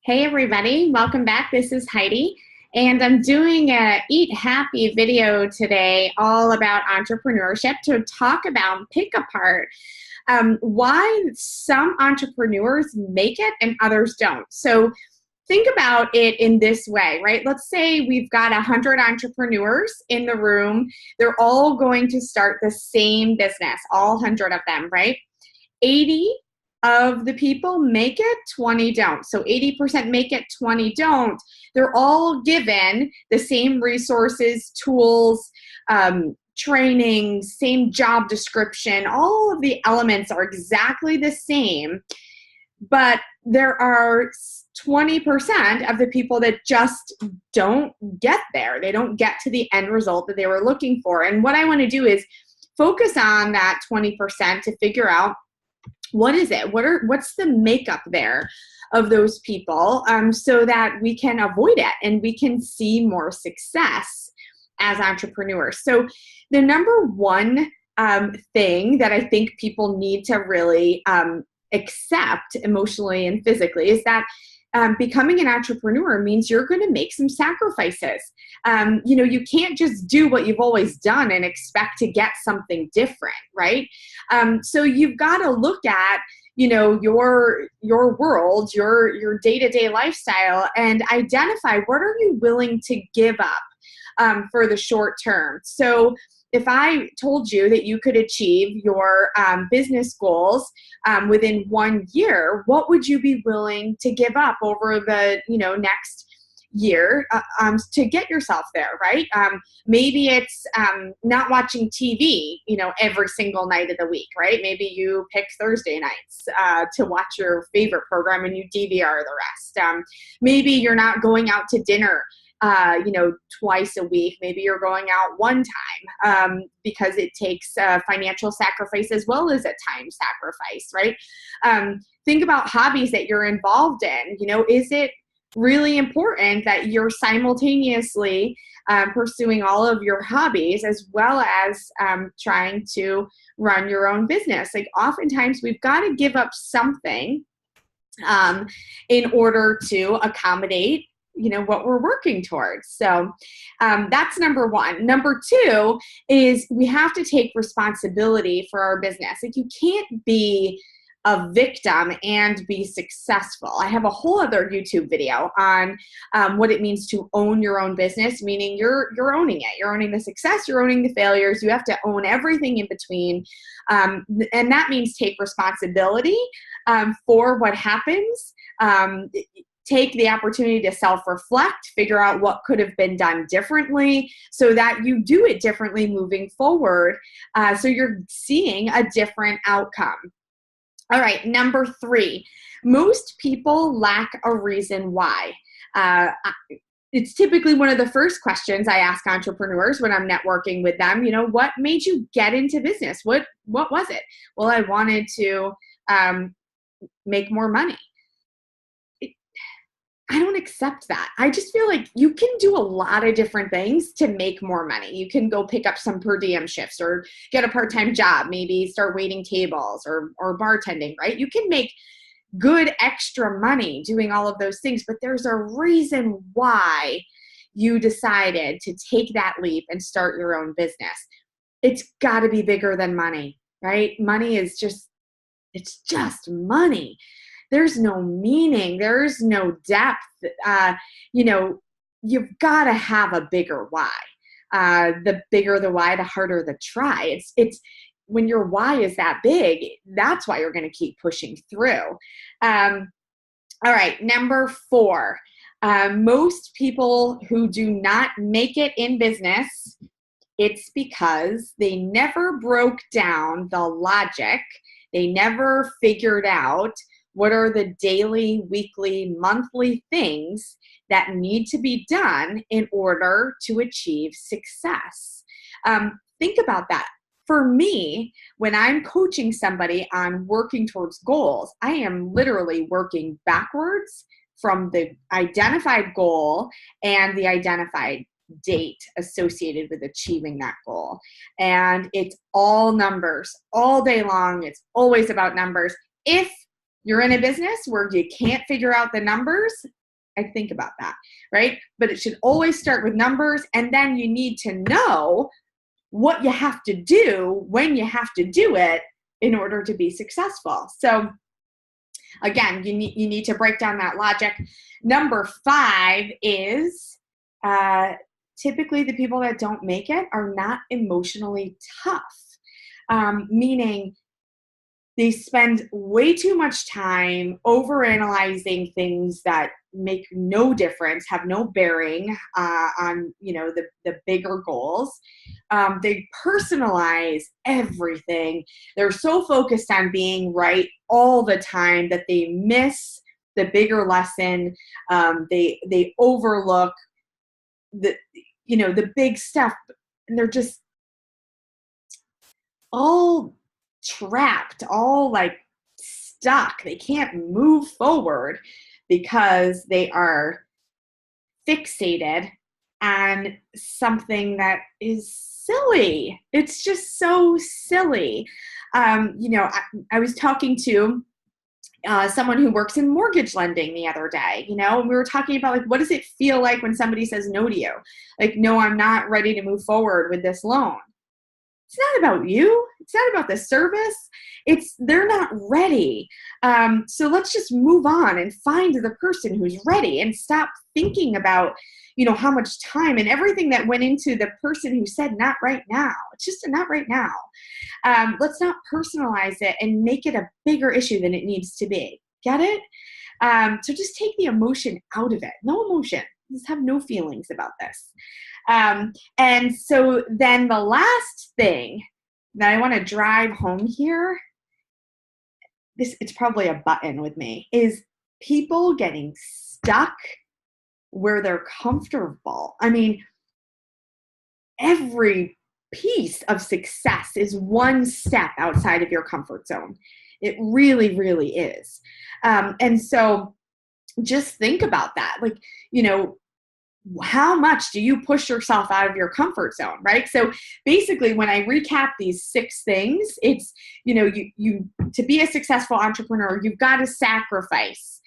Hey everybody, welcome back. This is Heidi, and I'm doing a Eat Happy video today all about entrepreneurship to talk about, pick apart why some entrepreneurs make it and others don't. So think about it in this way, right? Let's say we've got 100 entrepreneurs in the room. They're all going to start the same business, all 100 of them, right? 80 of the people make it, 20 don't. So 80% make it, 20 don't. They're all given the same resources, tools, training, same job description. All of the elements are exactly the same, but there are 20% of the people that just don't get there. They don't get to the end result that they were looking for. And what I want to do is focus on that 20% to figure out what is it? What's the makeup there of those people, so that we can avoid it and we can see more success as entrepreneurs. So the number one thing that I think people need to really accept emotionally and physically is that becoming an entrepreneur means you're going to make some sacrifices. You can't just do what you've always done and expect to get something different, right? So you've got to look at, your world, your day-to-day lifestyle, and identify what are you willing to give up for the short term. So if I told you that you could achieve your business goals within 1 year, what would you be willing to give up over the next year to get yourself there, right? Maybe it's not watching TV, every single night of the week, right? Maybe you pick Thursday nights to watch your favorite program and you DVR the rest. Maybe you're not going out to dinner twice a week. Maybe you're going out one time because it takes financial sacrifice as well as a time sacrifice, right? Think about hobbies that you're involved in. Is it really important that you're simultaneously pursuing all of your hobbies as well as trying to run your own business? Like oftentimes we've got to give up something in order to accommodate what we're working towards. So that's number one. Number two is we have to take responsibility for our business. Like you can't be a victim and be successful. I have a whole other YouTube video on what it means to own your own business, meaning you're owning it. You're owning the success, you're owning the failures. You have to own everything in between. And that means take responsibility for what happens. Take the opportunity to self-reflect, figure out what could have been done differently so that you do it differently moving forward. So you're seeing a different outcome. All right, number three, most people lack a reason why. It's typically one of the first questions I ask entrepreneurs when I'm networking with them. What made you get into business? What was it? Well, I wanted to make more money. I don't accept that. I just feel like you can do a lot of different things to make more money. You can go pick up some per diem shifts or get a part-time job, maybe start waiting tables or bartending, right? You can make good extra money doing all of those things, but there's a reason why you decided to take that leap and start your own business. It's got to be bigger than money, right? Money is it's just money. There's no meaning. There's no depth. You've got to have a bigger why. The bigger the why, the harder the try. It's when your why is that big, that's why you're going to keep pushing through. All right, number four. Most people who do not make it in business, it's because they never broke down the logic. They never figured out what are the daily, weekly, monthly things that need to be done in order to achieve success? Think about that. For me, when I'm coaching somebody on working towards goals, I am literally working backwards from the identified goal and the identified date associated with achieving that goal. And it's all numbers all day long. It's always about numbers. If you're in a business where you can't figure out the numbers, I think about that, right? But it should always start with numbers, and then you need to know what you have to do when you have to do it in order to be successful. So again, you need to break down that logic. Number 5 is typically the people that don't make it are not emotionally tough, meaning they spend way too much time overanalyzing things that make no difference, have no bearing on the bigger goals. They personalize everything. They're so focused on being right all the time that they miss the bigger lesson. They overlook the big stuff, and they're just all trapped, all like stuck. They can't move forward because they are fixated on something that is silly. It's just so silly. I was talking to someone who works in mortgage lending the other day, and we were talking about what does it feel like when somebody says no to you? No, I'm not ready to move forward with this loan. It's not about you. It's not about the service. They're not ready. So let's just move on and find the person who's ready and stop thinking about, how much time and everything that went into the person who said not right now. It's just a not right now. Let's not personalize it and make it a bigger issue than it needs to be. Get it? So just take the emotion out of it. No emotion. Just have no feelings about this. And so then the last thing that I want to drive home here, it's probably a button with me, is people getting stuck where they're comfortable. I mean, every piece of success is one step outside of your comfort zone. It really, really is. And so just think about that. How much do you push yourself out of your comfort zone, right? So basically, when I recap these 6 things, it's, you to be a successful entrepreneur, you've got to sacrifice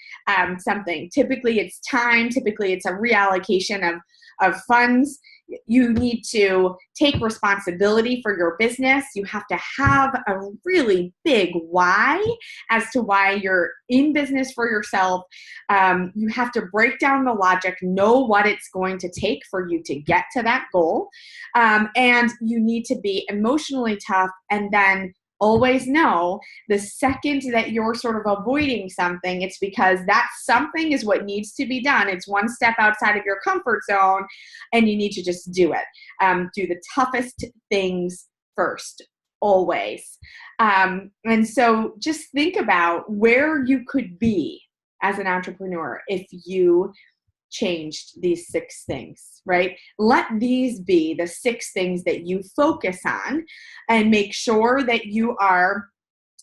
something. Typically, it's time. Typically, it's a reallocation of funds. You need to take responsibility for your business. You have to have a really big why as to why you're in business for yourself. You have to break down the logic, know what it's going to take for you to get to that goal. And you need to be emotionally tough, and then always know the second that you're sort of avoiding something, it's because that something is what needs to be done. It's one step outside of your comfort zone, and you need to just do it. Do the toughest things first, always. And so just think about where you could be as an entrepreneur if you changed these 6 things, right? Let these be the 6 things that you focus on, and make sure that you are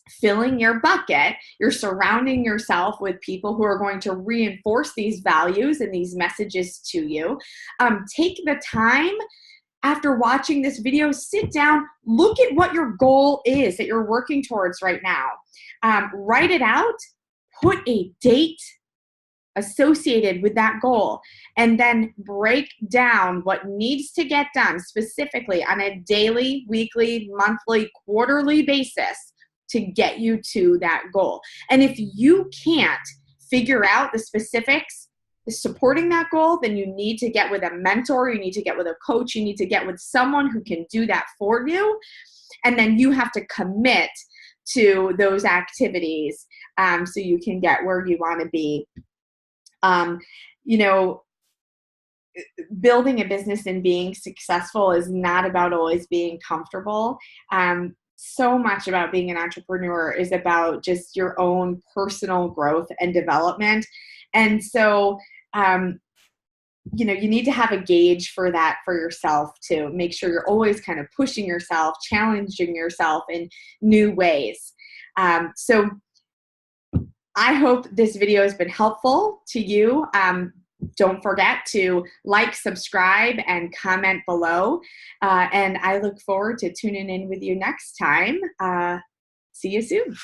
filling your bucket. You're surrounding yourself with people who are going to reinforce these values and these messages to you. Take the time after watching this video, sit down, look at what your goal is that you're working towards right now. Write it out, put a date associated with that goal, and then break down what needs to get done specifically on a daily, weekly, monthly, quarterly basis to get you to that goal. And if you can't figure out the specifics supporting that goal, then you need to get with a mentor, you need to get with a coach, you need to get with someone who can do that for you. And then you have to commit to those activities so you can get where you want to be. Building a business and being successful is not about always being comfortable. So much about being an entrepreneur is about just your own personal growth and development. And so, you need to have a gauge for that for yourself to make sure you're always kind of pushing yourself, challenging yourself in new ways. So I hope this video has been helpful to you. Don't forget to like, subscribe, and comment below. And I look forward to tuning in with you next time. See you soon.